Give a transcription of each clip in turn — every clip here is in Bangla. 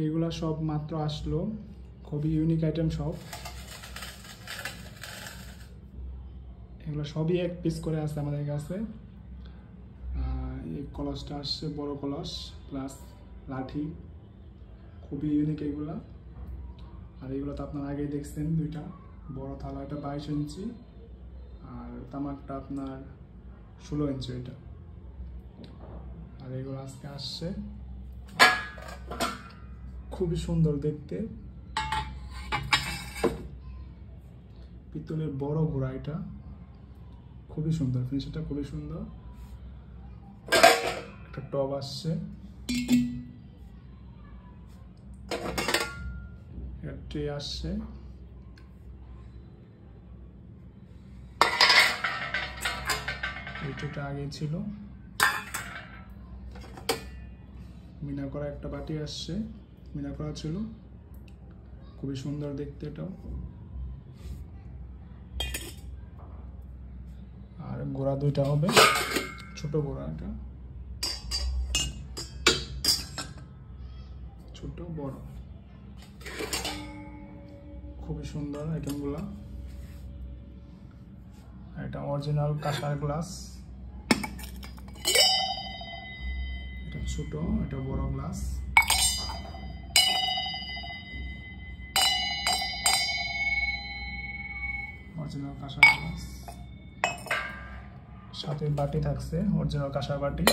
এইগুলা সব মাত্র আসলো, খুবই ইউনিক আইটেম সব। এগুলো সবই এক পিস করে আছে আমাদের কাছে। এই কলসটা আসছে বড় কলস প্লাস লাঠি, খুবই ইউনিক এগুলা। আর এগুলো তো আপনার আগেই দেখছেন, দুইটা বড় থালা, এটা 22 ইঞ্চি আর তামাকটা আপনার 16 ইঞ্চি এটা। আর এগুলো আজকে আসছে, খুবই সুন্দর দেখতে, পিতলের বড় ঘোড়া, এটা খুবই সুন্দর, ফিনিশিংটা খুবই সুন্দর। একটা টব আসছে, ট্রে আসছে, এই ট্রেটা আগে ছিল। মিনা করা একটা বাটি আসছে, মিনা করা ছিল, খুবই সুন্দর দেখতে এটাও। আর গোড়া দুইটা হবে, ছোট গোড়া, এটা ছোট বড়, খুবই সুন্দর আইটেমগুলা। এটা অরিজিনাল কাঁসার গ্লাস, এটা ছোট, এটা বড় গ্লাস। অরিজিনাল কাঁসার গ্লাস, সাথে বাটি থাকছে, অরিজিনাল কাঁসার বাটি।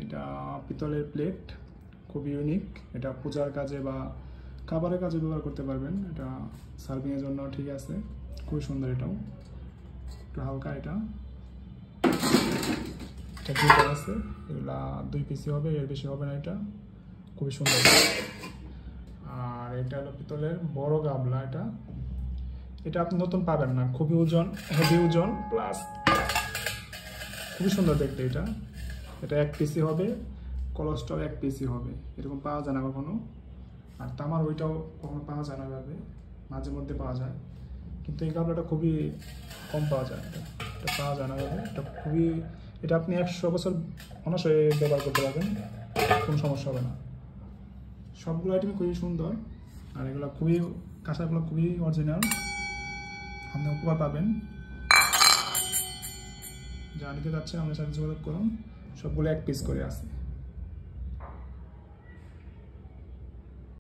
এটা পিতলের প্লেট, খুবই ইউনিক। এটা পূজার কাজে বা খাবারের কাজে ব্যবহার করতে পারবেন, এটা সার্ভিং এর জন্য ঠিক আছে, খুবই সুন্দর। এটাও একটু হালকা, এটা দুইটা আছে, এগুলা 2 পিসি হবে, এর বেশি হবে না, এটা খুবই সুন্দর। আর এটা হলো পিতলের বড় গামলা, এটা আপনি নতুন পাবেন না, খুবই ওজন, হেভি ওজন প্লাস খুবই সুন্দর দেখতে। এটা 1 পিসি হবে, কলসটাও 1 পিসি হবে, এরকম পাওয়া যায় না কখনো। আর তামার ওইটাও কখনো পাওয়া যায় না, ভাবে মাঝে মধ্যে পাওয়া যায়, কিন্তু এই গামলাটা খুবই কম পাওয়া যায়, এটা পাওয়া যায় না ভাবে। এটা আপনি 100 বছর অনায়াসে ব্যবহার করতে পারবেন, কোনো সমস্যা হবে না। সবগুলো আইটেম খুবই সুন্দর। আর এগুলো খুবই, কাঁসাগুলো খুবই অরিজিনাল, আপনি উপকার পাবেন। যা নিতে যাচ্ছেন আমাদের সাথে যোগাযোগ করুন, সবগুলো 1 পিস করে আছে।